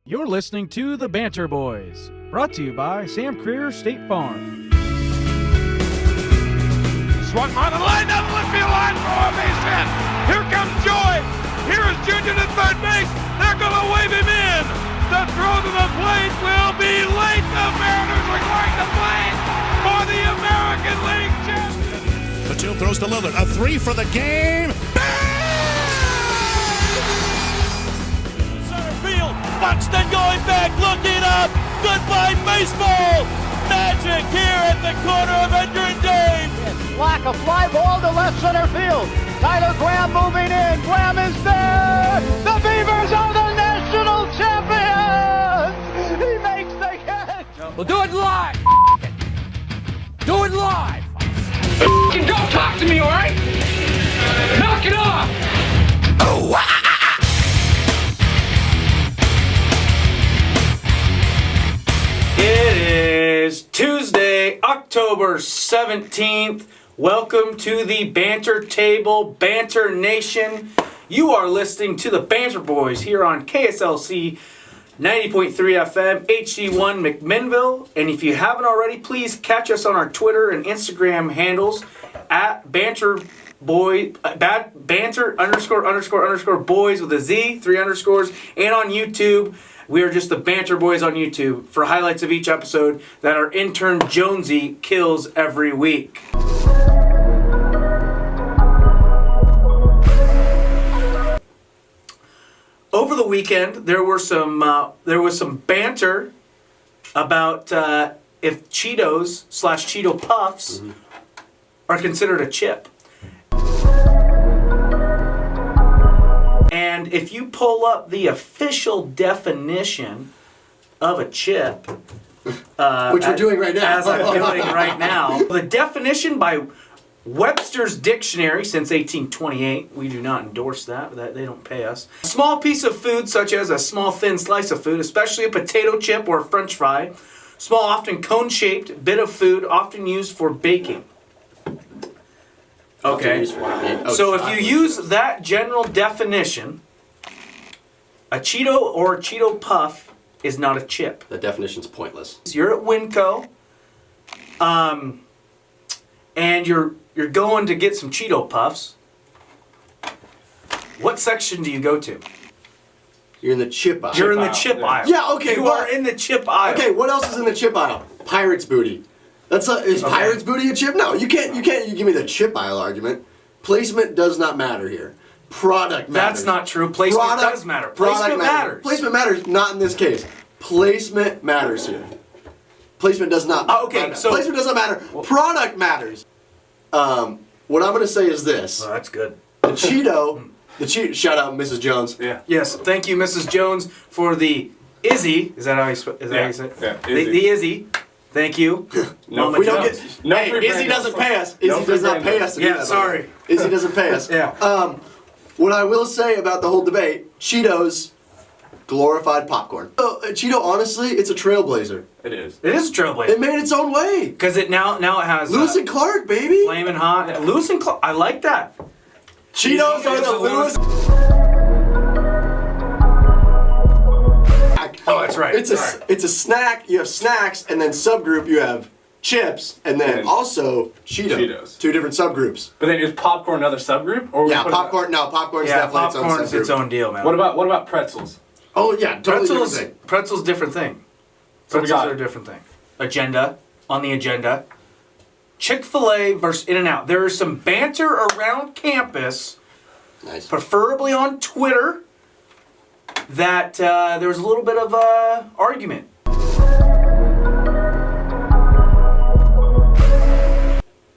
You're listening to the Banter Boys, brought to you by Sam Creer State Farm. Swung on the line, down the left field line for a base hit. Here comes Joy. Here is Junior to third base. They're going to wave him in. The throw to the plate will be late. The Mariners are going to play for the American League Championship. The two throws to Lillard. A three for the game. Center field. Buxton going back, looking up. Goodbye baseball. Magic here at the corner of Edgar and Dave. Black, a fly ball to left center field. Tyler Graham moving in. Graham is there. The Beavers are the national champions. He makes the catch. We'll do it live. Do it live. Don't talk to me, all right? Knock it off. Oh, It is Tuesday, October 17th. Welcome to the Banter Table, Banter Nation. You are listening to the Banter Boys here on KSLC 90.3 FM, HD1 McMinnville. And if you haven't already, please catch us on our Twitter and Instagram handles at Banter underscore boys with a Z, 3 underscores, and on YouTube. We are just the Banter Boys on YouTube for highlights of each episode that our intern Jonesy kills every week. Over the weekend, there was some banter about if Cheetos / Cheeto Puffs are considered a chip. And if you pull up the official definition of a chip, which we're doing right now, as I'm doing right now, the definition by Webster's Dictionary since 1828, we do not endorse that they don't pay us. A small piece of food such as a small thin slice of food, especially a potato chip or a french fry. Small, often cone-shaped bit of food, often used for baking. Okay, so if you use that general definition, a Cheeto or a Cheeto Puff is not a chip. The definition's pointless. You're at Winco, and you're going to get some Cheeto Puffs. What section do you go to? You're in the chip aisle. You're in the chip aisle. Yeah, okay. You are in the chip aisle. Okay, what else is in the chip aisle? Pirate's booty. Is Pirate's booty a chip? No, you can't give me the chip aisle argument. Placement does not matter here. Product matters. That's not true. Placement does matter. Placement matters. Placement matters, not in this case. Placement matters here. Placement does not. Okay, so placement doesn't matter. Product matters. What I'm going to say is this. Oh, that's good. The Cheeto, shout out Mrs. Jones. Yeah. Yes, thank you, Mrs. Jones, for the Izzy. Is that how you say it? Yeah, the Izzy. Thank you. No, we don't get. Hey, Izzy doesn't pay us. Izzy does not pay us to do that. Sorry. Izzy doesn't pay us. Yeah. What I will say about the whole debate, Cheetos, glorified popcorn. Cheeto, honestly, it's a trailblazer. It is. It is a trailblazer. It made its own way. Because it now it has Lewis and Clark, baby. Flamin' Hot. Yeah. Lewis and Clark. I like that. Cheetos are the Lewis. Oh, that's right. It's a snack. You have snacks, and then subgroup you have chips, and then also Cheetos. 2 different subgroups. But then is popcorn another subgroup? Or yeah, popcorn. No, popcorn is definitely its own subgroup. Popcorn is its own deal, man. What about pretzels? Oh yeah, totally different thing. Pretzels different thing. Pretzels are a different thing. On the agenda. ChickfilA versus In-N-Out. There is some banter around campus, preferably on Twitter, that there was a little bit of argument.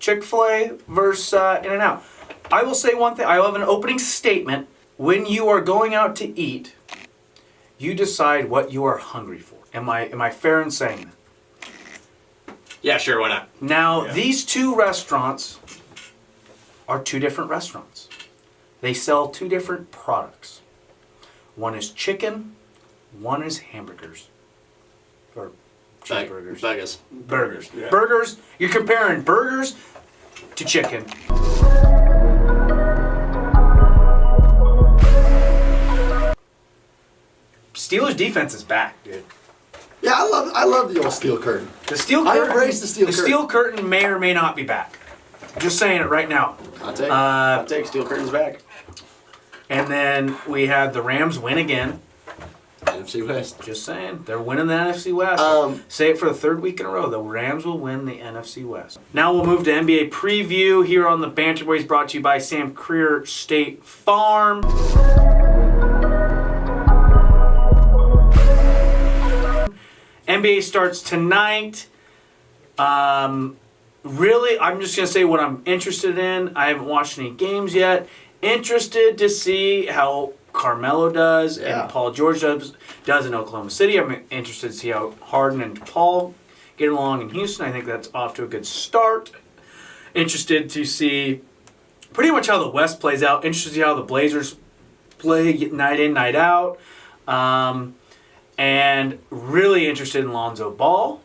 ChickfilA versus In-N-Out. I will say one thing. I will have an opening statement. When you are going out to eat, you decide what you are hungry for. Am I fair in saying that? Yeah, sure, why not? Now, these 2 restaurants are 2 different restaurants. They sell 2 different products. One is chicken, one is hamburgers. Or cheeseburgers. Burgers. Yeah. Burgers, you're comparing burgers to chicken. Steelers defense is back, dude. Yeah, I love the old steel curtain. The steel I curtain. embrace the steel curtain. The steel curtain may or may not be back. Just saying it right now. I'll take steel curtains back. And then we had the Rams win again. NFC West. Just saying, they're winning the NFC West. Say it for the third week in a row. The Rams will win the NFC West. Now we'll move to NBA preview here on the Banter Boys, brought to you by Sam Creer State Farm. NBA starts tonight. Really, I'm just going to say what I'm interested in. I haven't watched any games yet. Interested to see how Carmelo does and Paul George does in Oklahoma City. I'm interested to see how Harden and Paul get along in Houston. I think that's off to a good start. Interested to see pretty much how the West plays out. Interested to see how the Blazers play night in, night out. And really interested in Lonzo Ball.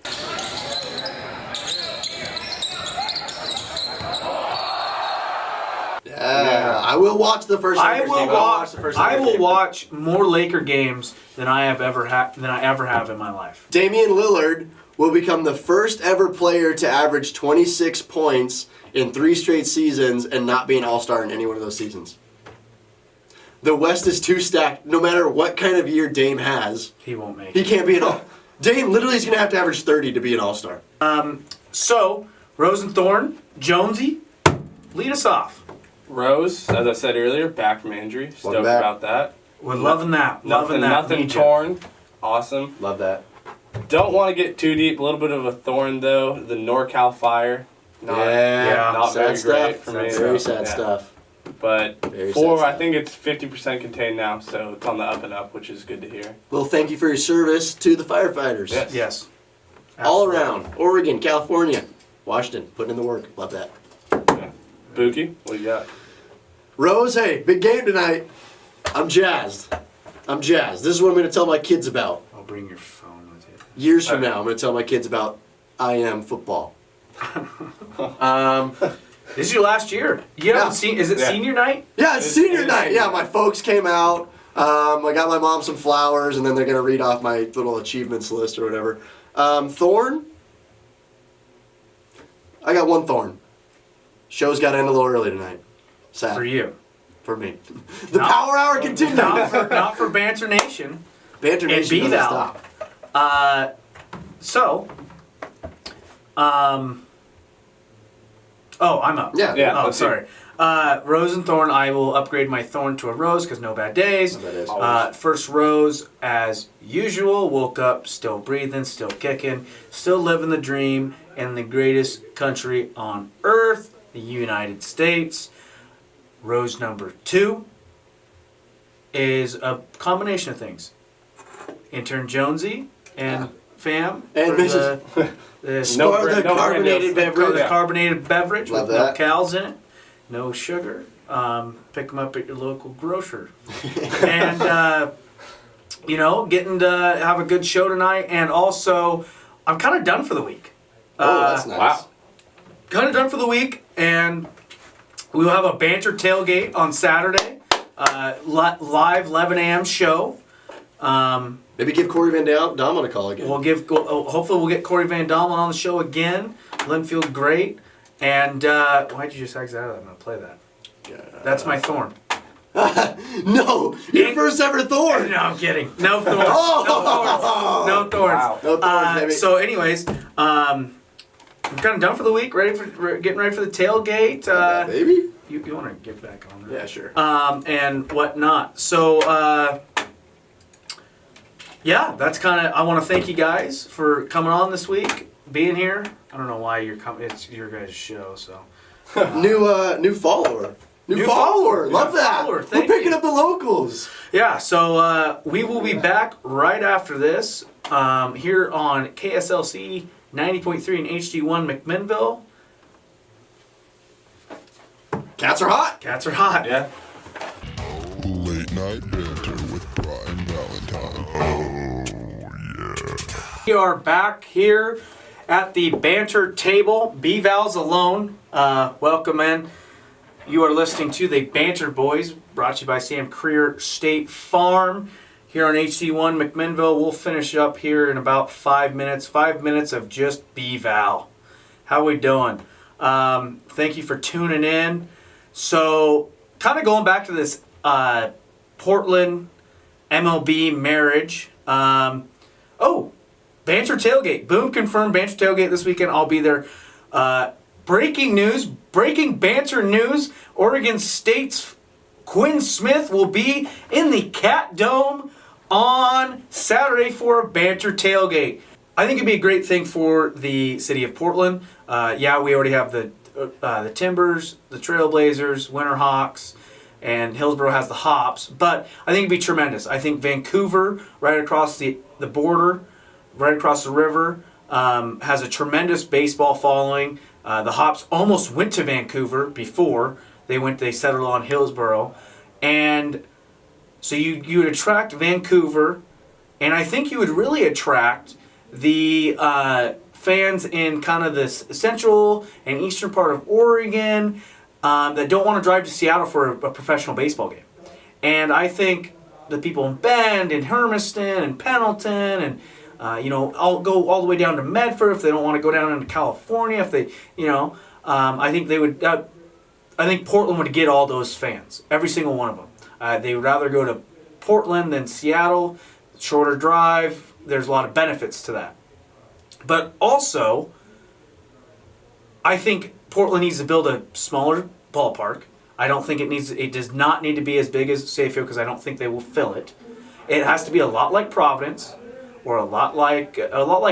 I will watch the first. I will watch more Laker games than I ever have in my life. Damian Lillard will become the first ever player to average 26 points in 3 straight seasons and not be an All-Star in any one of those seasons. The West is too stacked. No matter what kind of year Dame has, he won't make it. He can't be an All. Dame literally is going to have to average 30 to be an All-Star. So Rose and Thorne, Jonesy, lead us off. Rose, as I said earlier, back from injury. Stoked about that. We're loving that. Nothing torn. Awesome. Love that. Don't want to get too deep. A little bit of a thorn, though. The NorCal fire. Not very great for me. Very sad stuff. But I think it's 50% contained now, so it's on the up and up, which is good to hear. Well, thank you for your service to the firefighters. Yes. All around. Oregon, California, Washington, putting in the work. Love that. Yeah. Buki, what do you got? Rose, hey, big game tonight. I'm jazzed. This is what I'm going to tell my kids about. I'll bring your phone with you. Years from now, I'm going to tell my kids about I am football. This is your last year. You haven't seen? Is it senior night? Yeah, it's senior night. Yeah, my folks came out. I got my mom some flowers, and then they're going to read off my little achievements list or whatever. Thorn. I got one thorn. Show's got to end a little early tonight. Sad. For you. For me. The Power Hour continues. Not for Banter Nation. Banter Nation doesn't stop. I'm up. Yeah. Oh, sorry. Rose and Thorn, I will upgrade my Thorn to a Rose because no bad days. First Rose, as usual, woke up, still breathing, still kicking, still living the dream in the greatest country on earth, the United States. Rose number 2 is a combination of things. Intern Jonesy and Fam. And Mrs. The carbonated beverage. The carbonated beverage Love with that. no calories in it, no sugar. Pick them up at your local grocer. And, getting to have a good show tonight. And also, I'm kind of done for the week. That's nice. Wow. Kind of done for the week. And we will have a Banter tailgate on Saturday. Live 11 a.m. show. Maybe give Corey Van Dam a call again. Hopefully we'll get Corey Van Dam on the show again. Linfield great. And why'd you just exit out of that? I'm going to play that. That's my thorn. No! Your first ever thorn! No, I'm kidding. No thorns. No thorns. Wow. No thorns, baby. So anyways, I'm kind of done for the week. Getting ready for the tailgate. Baby? You want to get back on that? Yeah, sure. And whatnot. So, that's kind of. I want to thank you guys for coming on this week, being here. I don't know why you're coming. It's your guys' show, so. New follower. New follower. Love that. We're picking up the locals. Yeah. So we will be back right after this here on KSLC 90.3 and HD1 McMinnville. Cats are hot. Yeah. Late night banter with Brian Valentine. Oh, yeah. We are back here at the Banter table. B-Val's alone. Welcome in. You are listening to the Banter Boys, brought to you by Sam Creer State Farm. here on HD1 McMinnville. We'll finish up here in about 5 minutes. 5 minutes of just B-Val. How we doing? Thank you for tuning in. So, kind of going back to this Portland MLB marriage. Banter Tailgate. Boom confirmed Banter Tailgate this weekend. I'll be there. Breaking news. Breaking Banter news. Oregon State's Quinn Smith will be in the Cat Dome on Saturday for a Banter Tailgate. I think it'd be a great thing for the city of Portland. We already have the Timbers, the Trailblazers, Winterhawks, and Hillsborough has the Hops. But I think it'd be tremendous. I think Vancouver, right across the border, right across the river, has a tremendous baseball following. The Hops almost went to Vancouver before they settled on Hillsborough, and so you would attract Vancouver, and I think you would really attract the fans in kind of the central and eastern part of Oregon that don't want to drive to Seattle for a professional baseball game. And I think the people in Bend and Hermiston and Pendleton and I'll go all the way down to Medford if they don't want to go down into California. If they, I think they would. I think Portland would get all those fans, every single one of them. They would rather go to Portland than Seattle. Shorter drive. There's a lot of benefits to that. But also, I think Portland needs to build a smaller ballpark. I don't think it does not need to be as big as Safefield because I don't think they will fill it. It has to be a lot like Providence, or a lot like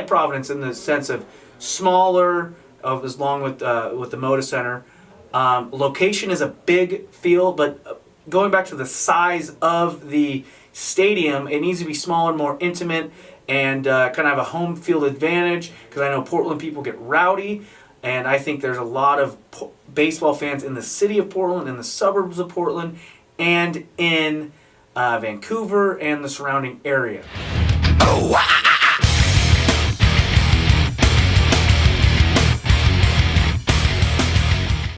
Providence in the sense of smaller, as long with the Moda Center. Location is a big field, but going back to the size of the stadium, it needs to be smaller, more intimate, and kind of have a home field advantage because I know Portland people get rowdy, and I think there's a lot of baseball fans in the city of Portland, in the suburbs of Portland, and in Vancouver and the surrounding area. Oh,